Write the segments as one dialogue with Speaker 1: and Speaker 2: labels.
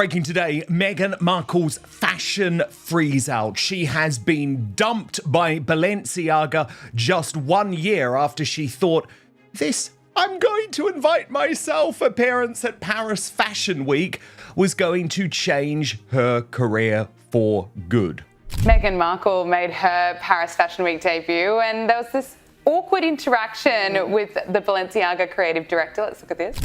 Speaker 1: Breaking today, Meghan Markle's fashion freeze-out. She has been dumped by Balenciaga just 1 year after she thought, this "I'm going to invite myself" appearance at Paris Fashion Week was going to change her career for good.
Speaker 2: Meghan Markle made her Paris Fashion Week debut, and there was this awkward interaction with the Balenciaga creative director. Let's look at this.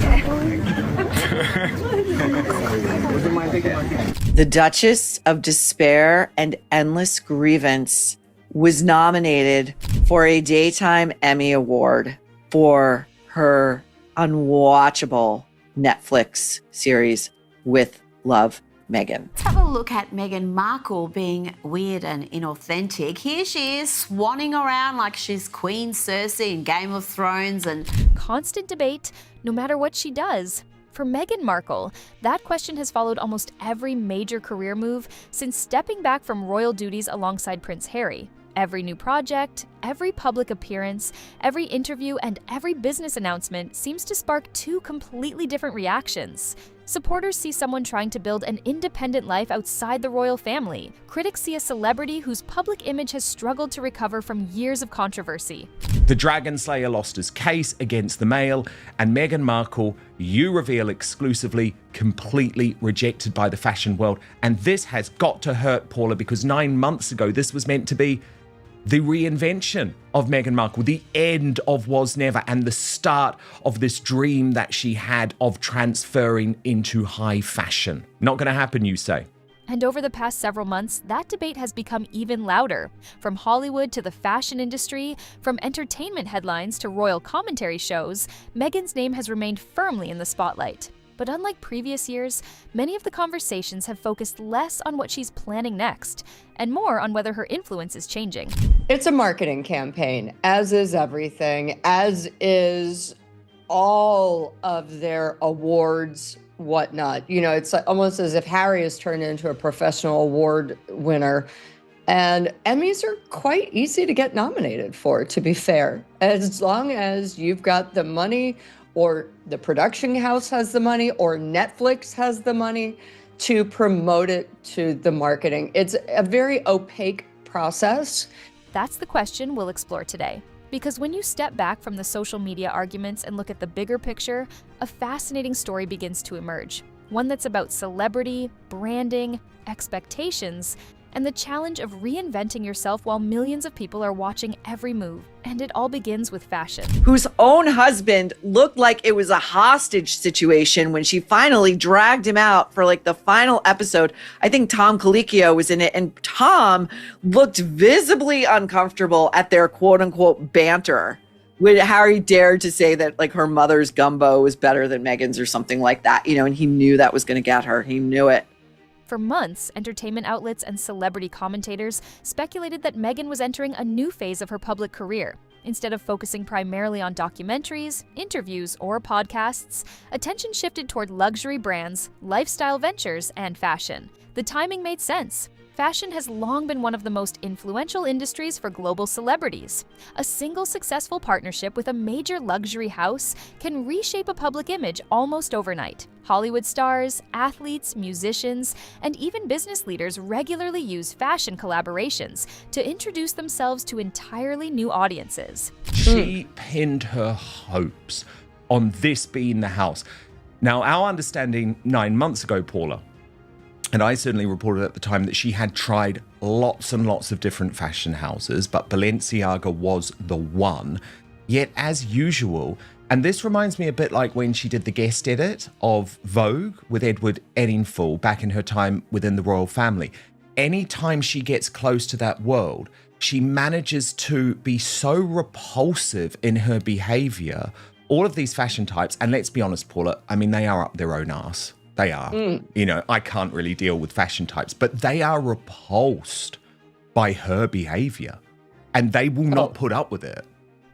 Speaker 3: The Duchess of Despair and Endless Grievance was nominated for a Daytime Emmy Award for her unwatchable Netflix series with Love, Meghan.
Speaker 4: Let's have a look at Meghan Markle being weird and inauthentic. Here she is swanning around like she's Queen Cersei in Game of Thrones and
Speaker 5: constant debate no matter what she does. For Meghan Markle, that question has followed almost every major career move since stepping back from royal duties alongside Prince Harry. Every new project, every public appearance, every interview, and every business announcement seems to spark two completely different reactions. Supporters see someone trying to build an independent life outside the royal family. Critics see a celebrity whose public image has struggled to recover from years of controversy.
Speaker 1: The Dragon Slayer lost his case against the Mail, and Meghan Markle, you reveal exclusively, completely rejected by the fashion world. And this has got to hurt Paula, because 9 months ago, this was meant to be the reinvention of Meghan Markle, the end of Was Never, and the start of this dream that she had of transferring into high fashion. Not going to happen, you say?
Speaker 5: And over the past several months, that debate has become even louder. From Hollywood to the fashion industry, from entertainment headlines to royal commentary shows, Meghan's name has remained firmly in the spotlight. But unlike previous years, many of the conversations have focused less on what she's planning next, and more on whether her influence is changing.
Speaker 6: It's a marketing campaign, as is everything, as is all of their awards, whatnot. You know, it's almost as if Harry has turned into a professional award winner. And Emmys are quite easy to get nominated for, to be fair, as long as you've got the money, or the production house has the money, or Netflix has the money to promote it to the marketing. It's a very opaque process.
Speaker 5: That's the question we'll explore today. Because when you step back from the social media arguments and look at the bigger picture, a fascinating story begins to emerge. One that's about celebrity, branding, expectations, and the challenge of reinventing yourself while millions of people are watching every move. And it all begins with fashion.
Speaker 3: Whose own husband looked like it was a hostage situation when she finally dragged him out for like the final episode. I think Tom Colicchio was in it, and Tom looked visibly uncomfortable at their quote unquote banter. When Harry dared to say that like her mother's gumbo was better than Meghan's or something like that, you know, and he knew that was going to get her. He knew it.
Speaker 5: For months, entertainment outlets and celebrity commentators speculated that Meghan was entering a new phase of her public career. Instead of focusing primarily on documentaries, interviews, or podcasts, attention shifted toward luxury brands, lifestyle ventures, and fashion. The timing made sense. Fashion has long been one of the most influential industries for global celebrities. A single successful partnership with a major luxury house can reshape a public image almost overnight. Hollywood stars, athletes, musicians, and even business leaders regularly use fashion collaborations to introduce themselves to entirely new audiences.
Speaker 1: She pinned her hopes on this being the house. Now, our understanding 9 months ago, Paula, and I certainly reported at the time, that she had tried lots and lots of different fashion houses, but Balenciaga was the one. Yet, as usual, and this reminds me a bit like when she did the guest edit of Vogue with Edward Enninful back in her time within the royal family. Anytime she gets close to that world, she manages to be so repulsive in her behavior. All of these fashion types, and let's be honest, Paula, I mean, they are up their own arse. They are. You know, I can't really deal with fashion types, but they are repulsed by her behavior, and they will not put up with it.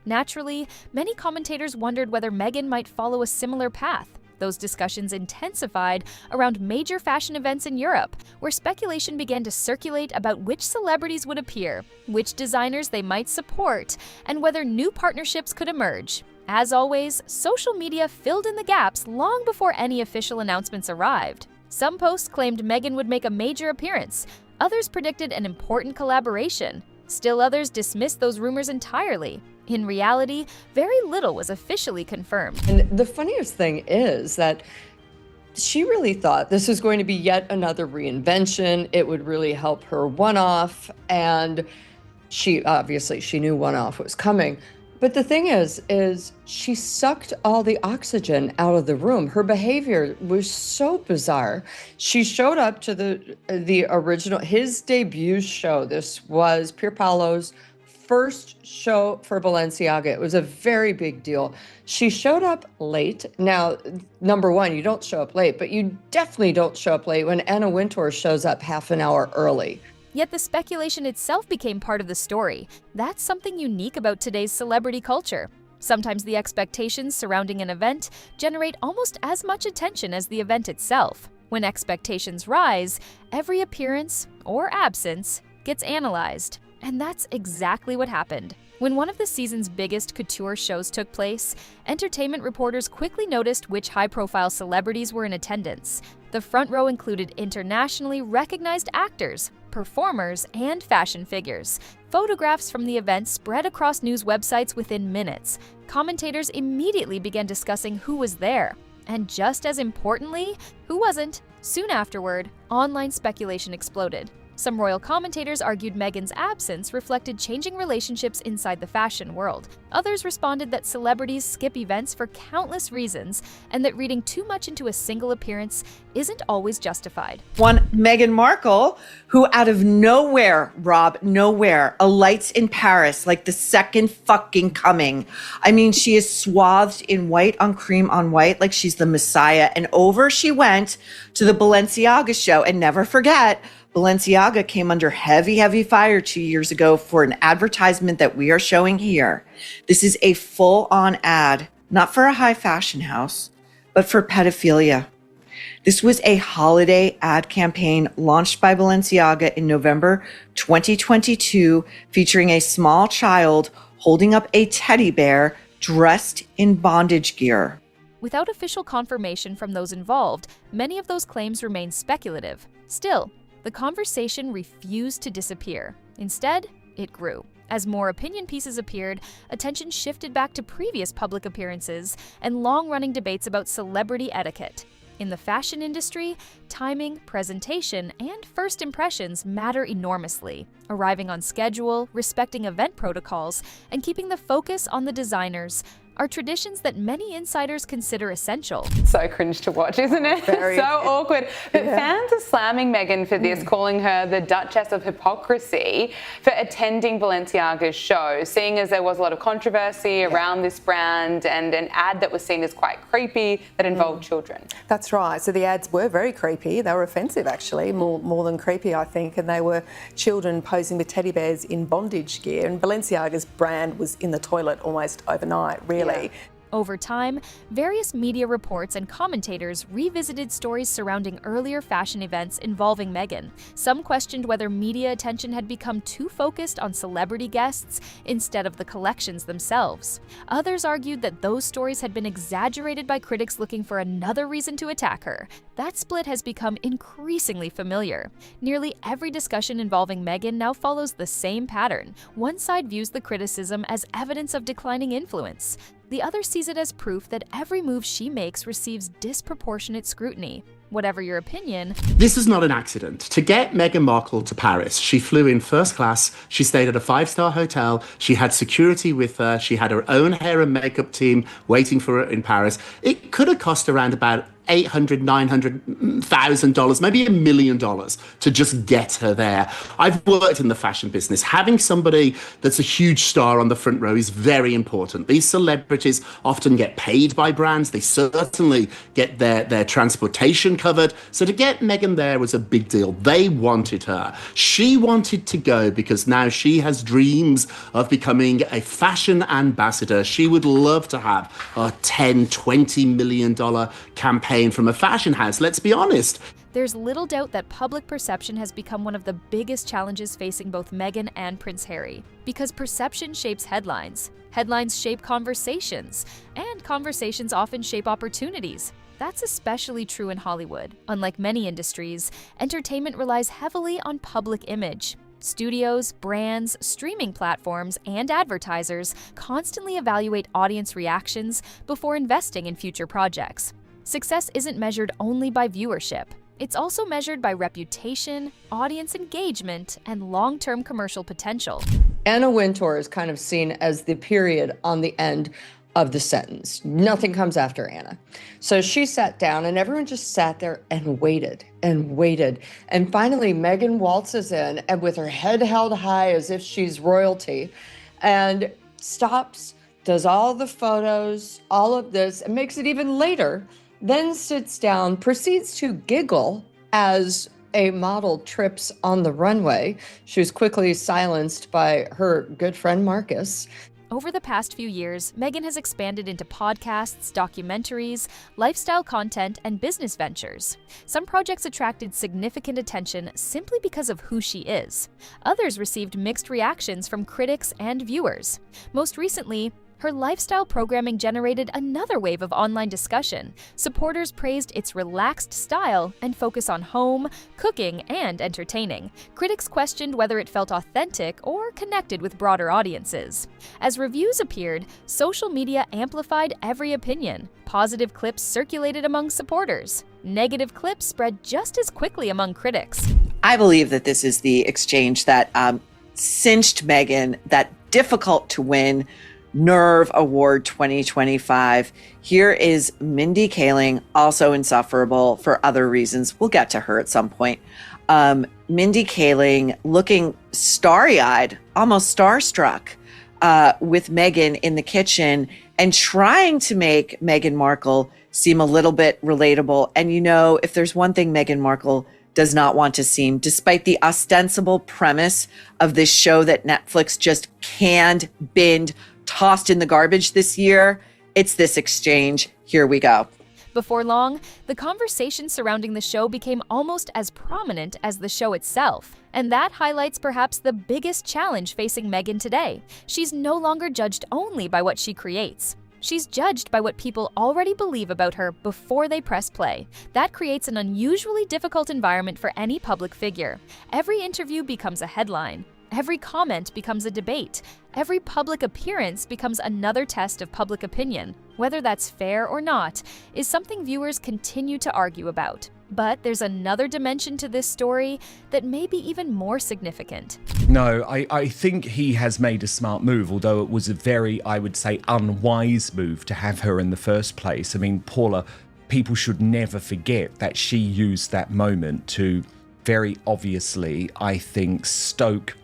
Speaker 5: Naturally, many commentators wondered whether Meghan might follow a similar path. Those discussions intensified around major fashion events in Europe, where speculation began to circulate about which celebrities would appear, which designers they might support, and whether new partnerships could emerge. As always, social media filled in the gaps long before any official announcements arrived. Some posts claimed Meghan would make a major appearance. Others predicted an important collaboration. Still others dismissed those rumors entirely. In reality, very little was officially confirmed.
Speaker 6: And the funniest thing is that she really thought this was going to be yet another reinvention. It would really help her one-off, and she knew one-off was coming. But the thing is she sucked all the oxygen out of the room. Her behavior was so bizarre. She showed up to the original, his debut show. This was Pier Paolo's first show for Balenciaga. It was a very big deal. She showed up late. Now, number one, you don't show up late, but you definitely don't show up late when Anna Wintour shows up half an hour early.
Speaker 5: Yet the speculation itself became part of the story. That's something unique about today's celebrity culture. Sometimes the expectations surrounding an event generate almost as much attention as the event itself. When expectations rise, every appearance or absence gets analyzed. And that's exactly what happened. When one of the season's biggest couture shows took place, entertainment reporters quickly noticed which high-profile celebrities were in attendance. The front row included internationally recognized actors, performers, and fashion figures. Photographs from the event spread across news websites within minutes. Commentators immediately began discussing who was there. And just as importantly, who wasn't. Soon afterward, online speculation exploded. Some royal commentators argued Meghan's absence reflected changing relationships inside the fashion world. Others responded that celebrities skip events for countless reasons and that reading too much into a single appearance isn't always justified.
Speaker 3: One Meghan Markle, who out of nowhere, alights in Paris like the second fucking coming. I mean, she is swathed in white on cream on white like she's the Messiah. And over she went to the Balenciaga show. And never forget, Balenciaga came under heavy fire 2 years ago for an advertisement that we are showing here. This is a full-on ad, not for a high fashion house, but for pedophilia. This was a holiday ad campaign launched by Balenciaga in November 2022, featuring a small child holding up a teddy bear dressed in bondage gear.
Speaker 5: Without official confirmation from those involved, many of those claims remain speculative. Still, the conversation refused to disappear. Instead, it grew. As more opinion pieces appeared, attention shifted back to previous public appearances and long-running debates about celebrity etiquette. In the fashion industry, timing, presentation, and first impressions matter enormously. Arriving on schedule, respecting event protocols, and keeping the focus on the designers are traditions that many insiders consider essential.
Speaker 2: So cringe to watch, isn't it?
Speaker 3: Very.
Speaker 2: So awkward. But fans are slamming Meghan for this, calling her the Duchess of Hypocrisy for attending Balenciaga's show, seeing as there was a lot of controversy around this brand and an ad that was seen as quite creepy that involved children.
Speaker 7: That's right. So the ads were very creepy. They were offensive, actually, more than creepy, I think. And they were children posing with teddy bears in bondage gear. And Balenciaga's brand was in the toilet almost overnight, really.
Speaker 5: Over time, various media reports and commentators revisited stories surrounding earlier fashion events involving Meghan. Some questioned whether media attention had become too focused on celebrity guests instead of the collections themselves. Others argued that those stories had been exaggerated by critics looking for another reason to attack her. That split has become increasingly familiar. Nearly every discussion involving Meghan now follows the same pattern. One side views the criticism as evidence of declining influence. The other sees it as proof that every move she makes receives disproportionate scrutiny. Whatever your opinion,
Speaker 8: this is not an accident. To get Meghan Markle to Paris, she flew in first class, she stayed at a 5-star hotel, she had security with her, she had her own hair and makeup team waiting for her in Paris. It could have cost around about $800,000, $900,000, maybe $1 million to just get her there. I've worked in the fashion business. Having somebody that's a huge star on the front row is very important. These celebrities often get paid by brands. They certainly get their transportation covered. So to get Meghan there was a big deal. They wanted her. She wanted to go because now she has dreams of becoming a fashion ambassador. She would love to have a $10, $20 million campaign from a fashion house, let's be honest.
Speaker 5: There's little doubt that public perception has become one of the biggest challenges facing both Meghan and Prince Harry. Because perception shapes headlines, headlines shape conversations, and conversations often shape opportunities. That's especially true in Hollywood. Unlike many industries, entertainment relies heavily on public image. Studios, brands, streaming platforms, and advertisers constantly evaluate audience reactions before investing in future projects. Success isn't measured only by viewership. It's also measured by reputation, audience engagement, and long-term commercial potential.
Speaker 6: Anna Wintour is kind of seen as the period on the end of the sentence. Nothing comes after Anna. So she sat down and everyone just sat there and waited and waited. And finally, Meghan waltzes in and with her head held high as if she's royalty and stops, does all the photos, all of this, and makes it even later, then sits down, proceeds to giggle as a model trips on the runway. She was quickly silenced by her good friend Marcus.
Speaker 5: Over the past few years, Meghan has expanded into podcasts, documentaries, lifestyle content, and business ventures. Some projects attracted significant attention simply because of who she is. Others received mixed reactions from critics and viewers. Most recently, her lifestyle programming generated another wave of online discussion. Supporters praised its relaxed style and focus on home, cooking, and entertaining. Critics questioned whether it felt authentic or connected with broader audiences. As reviews appeared, social media amplified every opinion. Positive clips circulated among supporters. Negative clips spread just as quickly among critics.
Speaker 3: I believe that this is the exchange that cinched Meghan that difficult to win Nerve Award 2025. Here is Mindy Kaling, also insufferable for other reasons. We'll get to her at some point. Mindy Kaling looking starry-eyed, almost starstruck with Meghan in the kitchen and trying to make Meghan Markle seem a little bit relatable. And you know, if there's one thing Meghan Markle does not want to seem, despite the ostensible premise of this show that Netflix just canned, binned, tossed in the garbage this year, it's this exchange. Here we go.
Speaker 5: Before long, the conversation surrounding the show became almost as prominent as the show itself. And that highlights perhaps the biggest challenge facing Meghan today. She's no longer judged only by what she creates. She's judged by what people already believe about her before they press play. That creates an unusually difficult environment for any public figure. Every interview becomes a headline. Every comment becomes a debate. Every public appearance becomes another test of public opinion. Whether that's fair or not is something viewers continue to argue about. But there's another dimension to this story that may be even more significant.
Speaker 1: No, I think he has made a smart move, although it was a very, I would say, unwise move to have her in the first place. I mean, Paula, people should never forget that she used that moment to very obviously, I think, stoke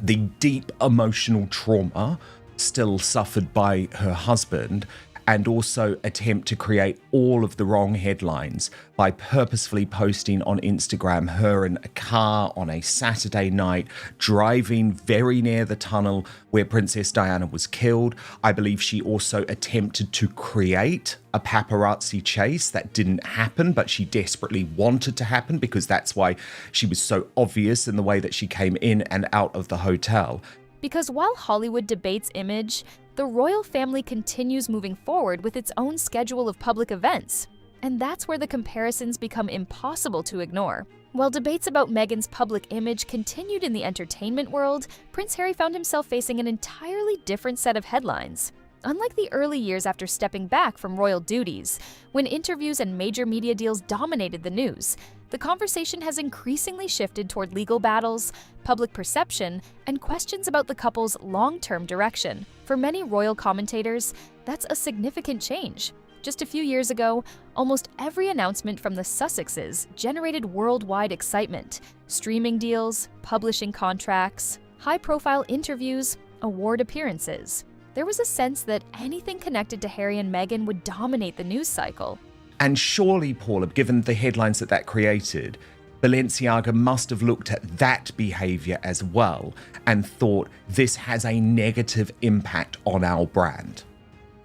Speaker 1: the deep emotional trauma still suffered by her husband, and also attempt to create all of the wrong headlines by purposefully posting on Instagram her in a car on a Saturday night, driving very near the tunnel where Princess Diana was killed. I believe she also attempted to create a paparazzi chase that didn't happen, but she desperately wanted to happen because that's why she was so obvious in the way that she came in and out of the hotel.
Speaker 5: Because while Hollywood debates image, the royal family continues moving forward with its own schedule of public events. And that's where the comparisons become impossible to ignore. While debates about Meghan's public image continued in the entertainment world, Prince Harry found himself facing an entirely different set of headlines. Unlike the early years after stepping back from royal duties, when interviews and major media deals dominated the news, the conversation has increasingly shifted toward legal battles, public perception, and questions about the couple's long-term direction. For many royal commentators, that's a significant change. Just a few years ago, almost every announcement from the Sussexes generated worldwide excitement. Streaming deals, publishing contracts, high-profile interviews, award appearances. There was a sense that anything connected to Harry and Meghan would dominate the news cycle.
Speaker 1: And surely, Paula, given the headlines that created, Balenciaga must have looked at that behavior as well and thought this has a negative impact on our brand.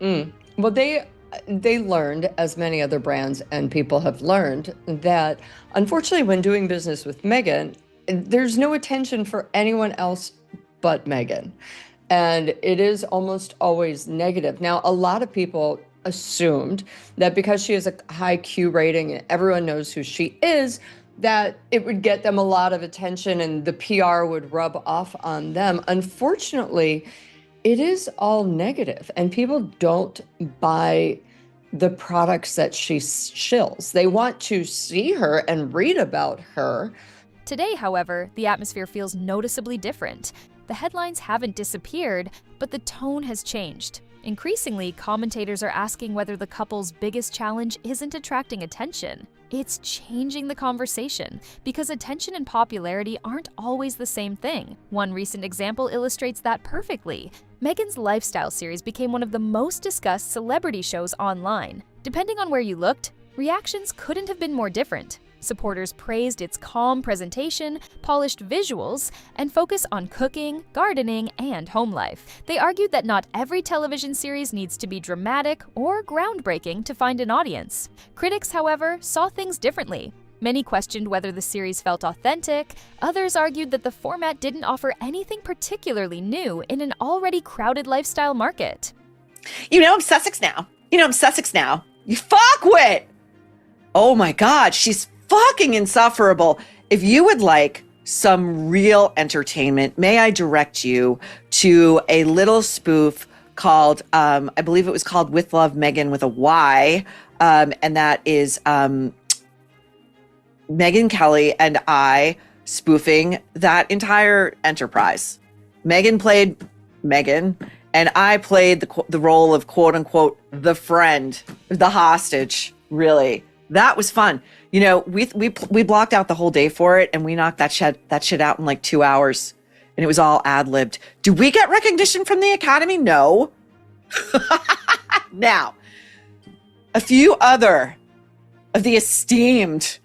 Speaker 6: Well, they learned, as many other brands and people have learned, that unfortunately when doing business with Meghan, there's no attention for anyone else but Meghan. And it is almost always negative. Now, a lot of people assumed that because she has a high Q rating and everyone knows who she is, that it would get them a lot of attention and the PR would rub off on them. Unfortunately, it is all negative, and people don't buy the products that she shills. They want to see her and read about her.
Speaker 5: Today, however, the atmosphere feels noticeably different. The headlines haven't disappeared, but the tone has changed. Increasingly, commentators are asking whether the couple's biggest challenge isn't attracting attention. It's changing the conversation, because attention and popularity aren't always the same thing. One recent example illustrates that perfectly. Meghan's lifestyle series became one of the most discussed celebrity shows online. Depending on where you looked, reactions couldn't have been more different. Supporters praised its calm presentation, polished visuals, and focus on cooking, gardening, and home life. They argued that not every television series needs to be dramatic or groundbreaking to find an audience. Critics, however, saw things differently. Many questioned whether the series felt authentic. Others argued that the format didn't offer anything particularly new in an already crowded lifestyle market.
Speaker 3: I'm Sussex now. I'm Sussex now. You fuckwit! Oh my God, she's fucking insufferable. If you would like some real entertainment, may I direct you to a little spoof called, I believe it was called With Love, Meghan with a Y. And that is Megyn Kelly and I spoofing that entire enterprise. Meghan played Meghan, and I played the role of quote unquote the friend, the hostage. Really, that was fun. We blocked out the whole day for it, and we knocked that shit out in like 2 hours, and it was all ad-libbed. Do we get recognition from the Academy? No. Now, a few other of the esteemed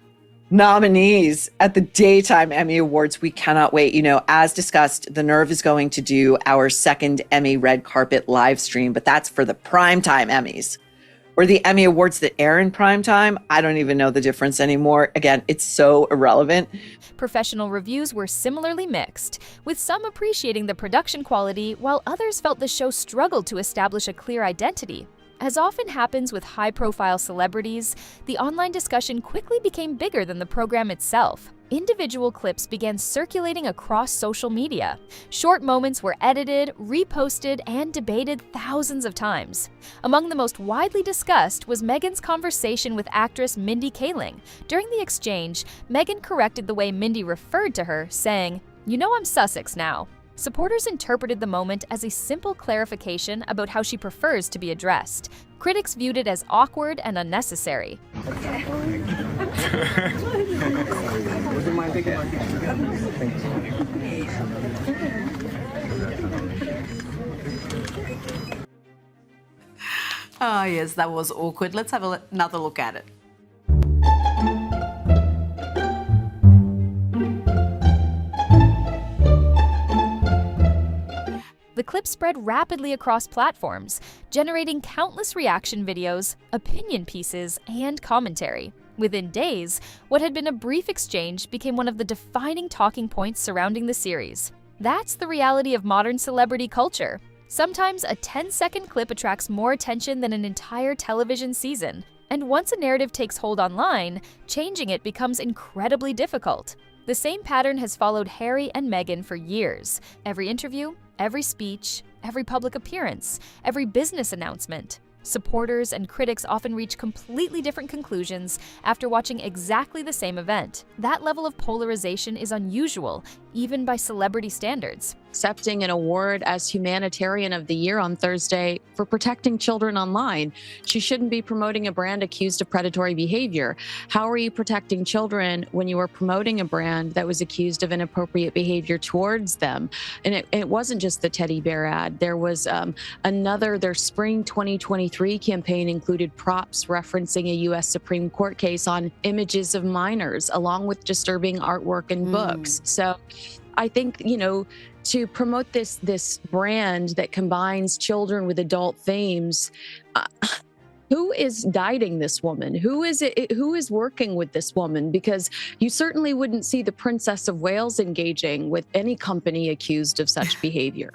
Speaker 3: nominees at the Daytime Emmy Awards. We cannot wait. As discussed, The Nerve is going to do our second Emmy red carpet live stream, but that's for the primetime Emmys. Or the Emmy Awards that air in primetime. I don't even know the difference anymore. Again, it's so irrelevant.
Speaker 5: Professional reviews were similarly mixed, with some appreciating the production quality, while others felt the show struggled to establish a clear identity. As often happens with high-profile celebrities, the online discussion quickly became bigger than the program itself. Individual clips began circulating across social media. Short moments were edited, reposted, and debated thousands of times. Among the most widely discussed was Meghan's conversation with actress Mindy Kaling. During the exchange, Meghan corrected the way Mindy referred to her, saying, "I'm Sussex now." Supporters interpreted the moment as a simple clarification about how she prefers to be addressed. Critics viewed it as awkward and unnecessary.
Speaker 4: Oh, yes, that was awkward. Let's have another look at it.
Speaker 5: The clip spread rapidly across platforms, generating countless reaction videos, opinion pieces, and commentary. Within days, what had been a brief exchange became one of the defining talking points surrounding the series. That's the reality of modern celebrity culture. Sometimes a 10-second clip attracts more attention than an entire television season. And once a narrative takes hold online, changing it becomes incredibly difficult. The same pattern has followed Harry and Meghan for years. Every interview, every speech, every public appearance, every business announcement. Supporters and critics often reach completely different conclusions after watching exactly the same event. That level of polarization is unusual, even by celebrity standards.
Speaker 9: Accepting an award as Humanitarian of the Year on Thursday for protecting children online. She shouldn't be promoting a brand accused of predatory behavior. How are you protecting children when you are promoting a brand that was accused of inappropriate behavior towards them? And it wasn't just the teddy bear ad. There was their spring 2023 campaign included props referencing a U.S. Supreme Court case on images of minors, along with disturbing artwork and books. So I think, to promote this brand that combines children with adult themes, who is guiding this woman? Who is working with this woman? Because you certainly wouldn't see the Princess of Wales engaging with any company accused of such behavior.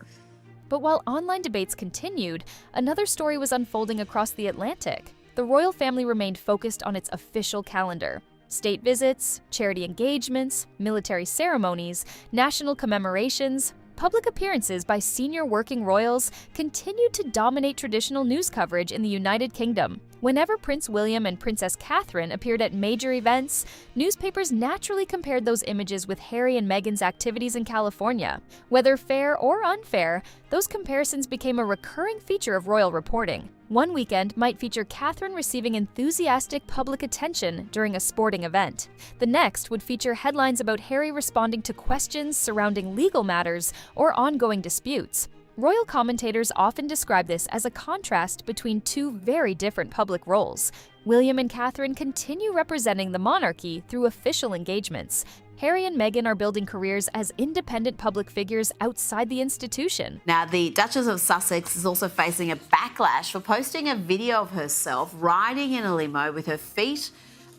Speaker 5: But while online debates continued, another story was unfolding across the Atlantic. The royal family remained focused on its official calendar. State visits, charity engagements, military ceremonies, national commemorations, public appearances by senior working royals continued to dominate traditional news coverage in the United Kingdom. Whenever Prince William and Princess Catherine appeared at major events, newspapers naturally compared those images with Harry and Meghan's activities in California. Whether fair or unfair, those comparisons became a recurring feature of royal reporting. One weekend might feature Catherine receiving enthusiastic public attention during a sporting event. The next would feature headlines about Harry responding to questions surrounding legal matters or ongoing disputes. Royal commentators often describe this as a contrast between two very different public roles. William and Catherine continue representing the monarchy through official engagements. Harry and Meghan are building careers as independent public figures outside the institution.
Speaker 4: Now, the Duchess of Sussex is also facing a backlash for posting a video of herself riding in a limo with her feet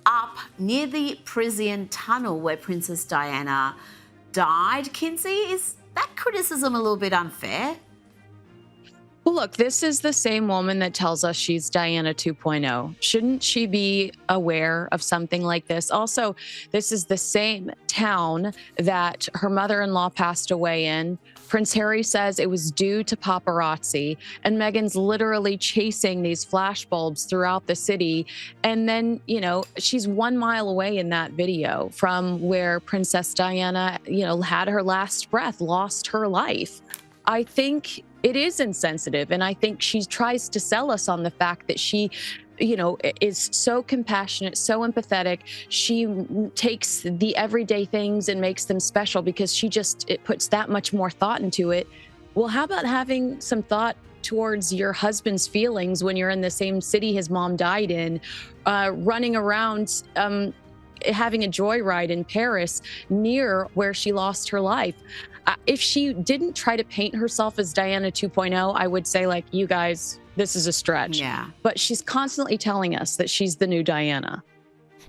Speaker 4: up near the Parisian tunnel where Princess Diana died. Kinsey, is that criticism a little bit unfair?
Speaker 9: Well, look, this is the same woman that tells us she's Diana 2.0. Shouldn't she be aware of something like this? Also, this is the same town that her mother-in-law passed away in. Prince Harry says it was due to paparazzi, and Meghan's literally chasing these flashbulbs throughout the city. And then, she's 1 mile away in that video from where Princess Diana, had her last breath, lost her life. I think it is insensitive, and I think she tries to sell us on the fact that she, is so compassionate, so empathetic. She takes the everyday things and makes them special because it puts that much more thought into it. Well, how about having some thought towards your husband's feelings when you're in the same city his mom died in, running around, having a joyride in Paris near where she lost her life? If she didn't try to paint herself as Diana 2.0, I would say, you guys, this is a stretch.
Speaker 4: Yeah.
Speaker 9: But she's constantly telling us that she's the new Diana.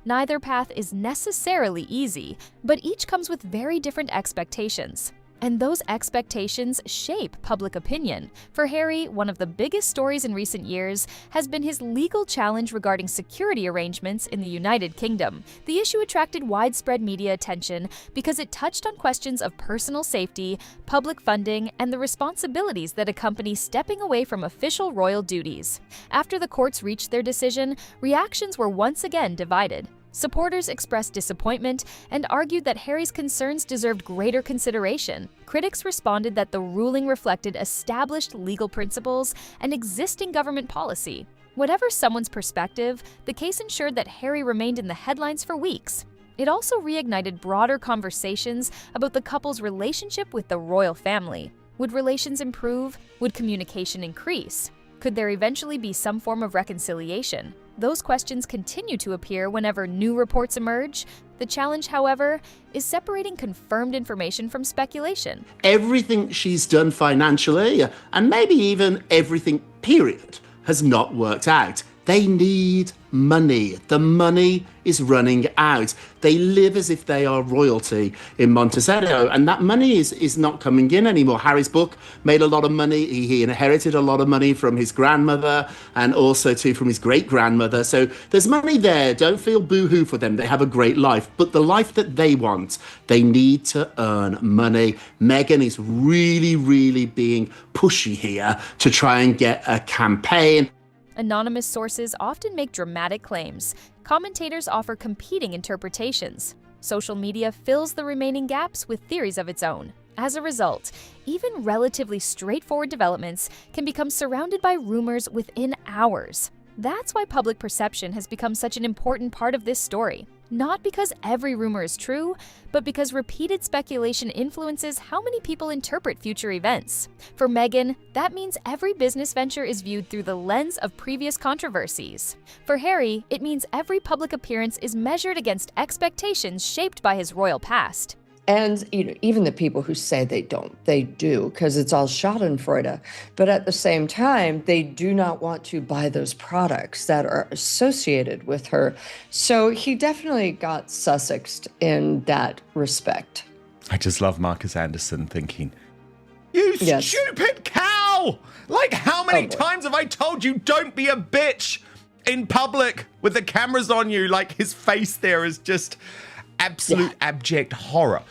Speaker 5: Neither path is necessarily easy, but each comes with very different expectations. And those expectations shape public opinion. For Harry, one of the biggest stories in recent years has been his legal challenge regarding security arrangements in the United Kingdom. The issue attracted widespread media attention because it touched on questions of personal safety, public funding, and the responsibilities that accompany stepping away from official royal duties. After the courts reached their decision, reactions were once again divided. Supporters expressed disappointment and argued that Harry's concerns deserved greater consideration. Critics responded that the ruling reflected established legal principles and existing government policy. Whatever someone's perspective, the case ensured that Harry remained in the headlines for weeks. It also reignited broader conversations about the couple's relationship with the royal family. Would relations improve? Would communication increase? Could there eventually be some form of reconciliation? Those questions continue to appear whenever new reports emerge. The challenge, however, is separating confirmed information from speculation.
Speaker 8: Everything she's done financially, and maybe even everything, period, has not worked out. They need money. The money is running out. They live as if they are royalty in Montecito, and that money is not coming in anymore. Harry's book made a lot of money. He inherited a lot of money from his grandmother and also too from his great-grandmother. So there's money there. Don't feel boo-hoo for them. They have a great life. But the life that they want, they need to earn money. Meghan is really, really being pushy here to try and get a campaign.
Speaker 5: Anonymous sources often make dramatic claims. Commentators offer competing interpretations. Social media fills the remaining gaps with theories of its own. As a result, even relatively straightforward developments can become surrounded by rumors within hours. That's why public perception has become such an important part of this story. Not because every rumor is true, but because repeated speculation influences how many people interpret future events. For Meghan, that means every business venture is viewed through the lens of previous controversies. For Harry, it means every public appearance is measured against expectations shaped by his royal past.
Speaker 6: And even the people who say they don't, they do, because it's all schadenfreude. But at the same time, they do not want to buy those products that are associated with her. So he definitely got Sussexed in that respect.
Speaker 1: I just love Marcus Anderson thinking, You
Speaker 6: Yes.
Speaker 1: stupid cow! Like, how many times have I told you don't be a bitch in public with the cameras on you? Like, his face there is just absolute abject horror.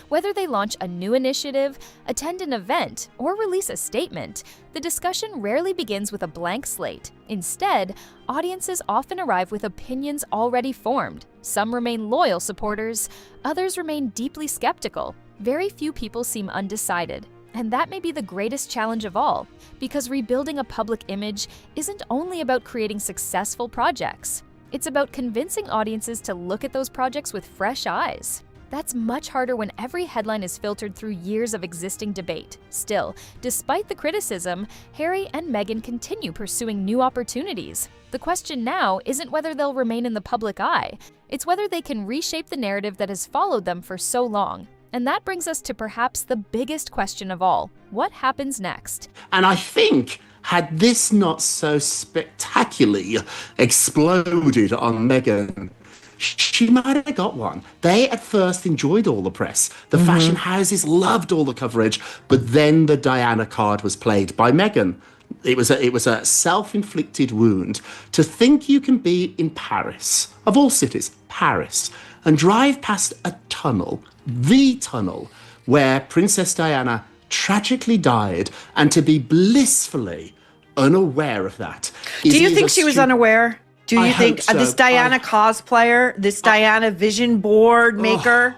Speaker 5: Whether they launch a new initiative, attend an event, or release a statement, the discussion rarely begins with a blank slate. Instead, audiences often arrive with opinions already formed. Some remain loyal supporters, others remain deeply skeptical. Very few people seem undecided. And that may be the greatest challenge of all, because rebuilding a public image isn't only about creating successful projects. It's about convincing audiences to look at those projects with fresh eyes. That's much harder when every headline is filtered through years of existing debate. Still, despite the criticism, Harry and Meghan continue pursuing new opportunities. The question now isn't whether they'll remain in the public eye, it's whether they can reshape the narrative that has followed them for so long. And that brings us to perhaps the biggest question of all. What happens next?
Speaker 8: And I think, had this not so spectacularly exploded on Meghan, she might have got one. They at first enjoyed all the press. The fashion houses loved all the coverage, but then the Diana card was played by Meghan. It was a self-inflicted wound. To think you can be in Paris, of all cities, Paris, and drive past a tunnel, the tunnel, where Princess Diana tragically died, and to be blissfully unaware of that.
Speaker 3: Do you think she was unaware? Do you think
Speaker 8: hope so.
Speaker 3: this Diana cosplayer, this Diana vision board maker?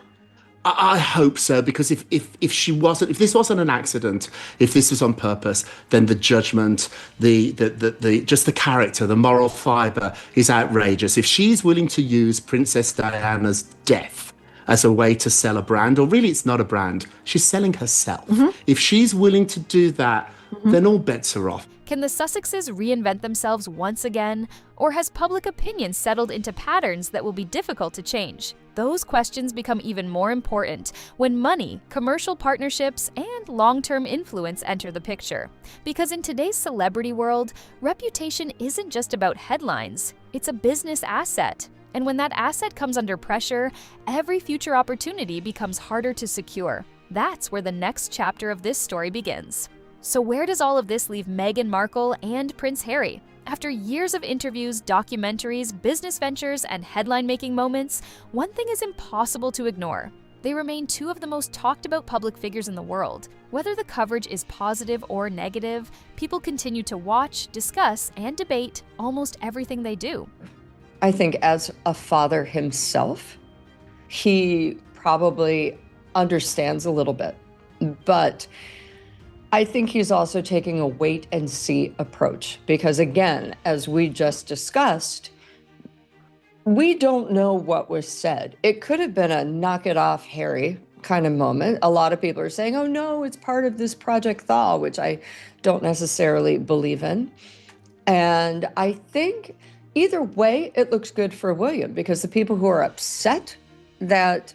Speaker 8: I hope so, because if this wasn't an accident, if this was on purpose, then the judgment, the just the character, the moral fiber is outrageous. If she's willing to use Princess Diana's death as a way to sell a brand, or really it's not a brand, she's selling herself. If she's willing to do that, then all bets are off.
Speaker 5: Can the Sussexes reinvent themselves once again? Or has public opinion settled into patterns that will be difficult to change? Those questions become even more important when money, commercial partnerships, and long-term influence enter the picture. Because in today's celebrity world, reputation isn't just about headlines, it's a business asset. And when that asset comes under pressure, every future opportunity becomes harder to secure. That's where the next chapter of this story begins. So where does all of this leave Meghan Markle and Prince Harry? After years of interviews, documentaries, business ventures, and headline-making moments, one thing is impossible to ignore. They remain two of the most talked about public figures in the world. Whether the coverage is positive or negative, people continue to watch, discuss, and debate almost everything they do.
Speaker 6: I think as a father himself, he probably understands a little bit, but I think he's also taking a wait and see approach because, again, as we just discussed, we don't know what was said. It could have been a knock it off, Harry kind of moment. A lot of people are saying, oh no, it's part of this Project Thaw, which I don't necessarily believe in. And I think either way, it looks good for William because the people who are upset that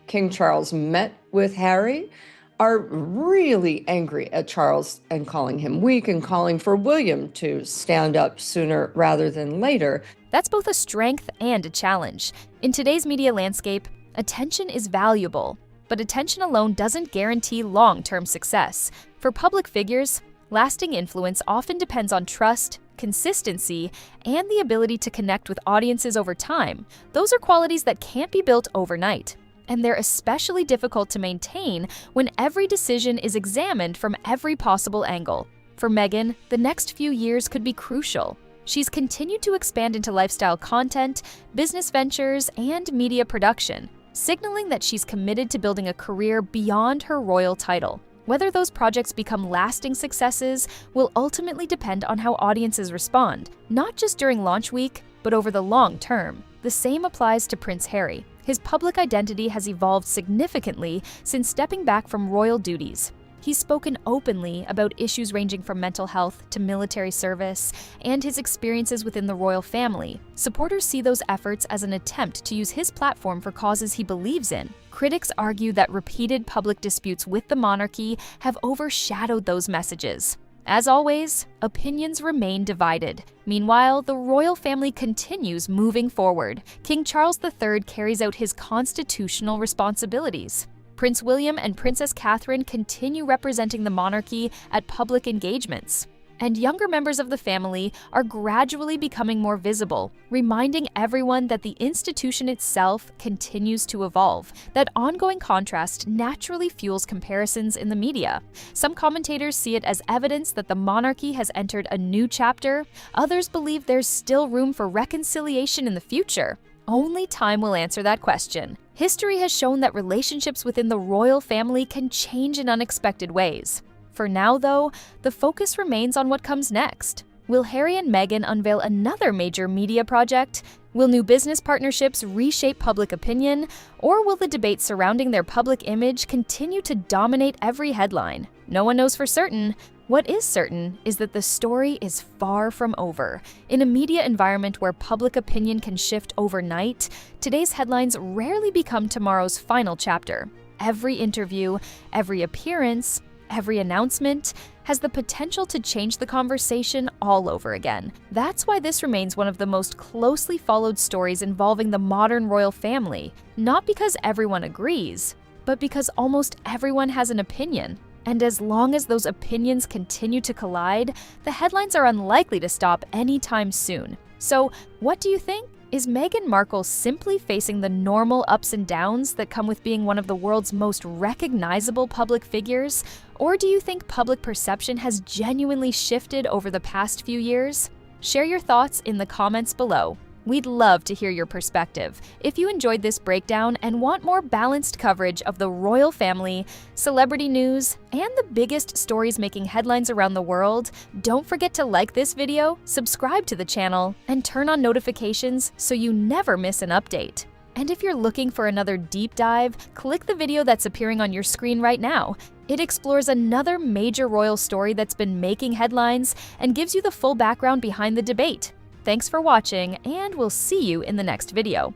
Speaker 6: King Charles met with Harry are really angry at Charles and calling him weak and calling for William to stand up sooner rather than later.
Speaker 5: That's both a strength and a challenge. In today's media landscape, attention is valuable, but attention alone doesn't guarantee long-term success. For public figures, lasting influence often depends on trust, consistency, and the ability to connect with audiences over time. Those are qualities that can't be built overnight. And they're especially difficult to maintain when every decision is examined from every possible angle. For Meghan, the next few years could be crucial. She's continued to expand into lifestyle content, business ventures, and media production, signaling that she's committed to building a career beyond her royal title. Whether those projects become lasting successes will ultimately depend on how audiences respond, not just during launch week, but over the long term. The same applies to Prince Harry. His public identity has evolved significantly since stepping back from royal duties. He's spoken openly about issues ranging from mental health to military service and his experiences within the royal family. Supporters see those efforts as an attempt to use his platform for causes he believes in. Critics argue that repeated public disputes with the monarchy have overshadowed those messages. As always, opinions remain divided. Meanwhile, the royal family continues moving forward. King Charles III carries out his constitutional responsibilities. Prince William and Princess Catherine continue representing the monarchy at public engagements. And younger members of the family are gradually becoming more visible, reminding everyone that the institution itself continues to evolve. That ongoing contrast naturally fuels comparisons in the media. Some commentators see it as evidence that the monarchy has entered a new chapter. Others believe there's still room for reconciliation in the future. Only time will answer that question. History has shown that relationships within the royal family can change in unexpected ways. For now, though, the focus remains on what comes next. Will Harry and Meghan unveil another major media project? Will new business partnerships reshape public opinion? Or will the debate surrounding their public image continue to dominate every headline? No one knows for certain. What is certain is that the story is far from over. In a media environment where public opinion can shift overnight, today's headlines rarely become tomorrow's final chapter. Every interview, every appearance, every announcement has the potential to change the conversation all over again. That's why this remains one of the most closely followed stories involving the modern royal family, not because everyone agrees, but because almost everyone has an opinion. And as long as those opinions continue to collide, the headlines are unlikely to stop anytime soon. So, what do you think? Is Meghan Markle simply facing the normal ups and downs that come with being one of the world's most recognizable public figures? Or do you think public perception has genuinely shifted over the past few years? Share your thoughts in the comments below. We'd love to hear your perspective. If you enjoyed this breakdown and want more balanced coverage of the royal family, celebrity news, and the biggest stories making headlines around the world, don't forget to like this video, subscribe to the channel, and turn on notifications so you never miss an update. And if you're looking for another deep dive, click the video that's appearing on your screen right now. It explores another major royal story that's been making headlines and gives you the full background behind the debate. Thanks for watching, and we'll see you in the next video.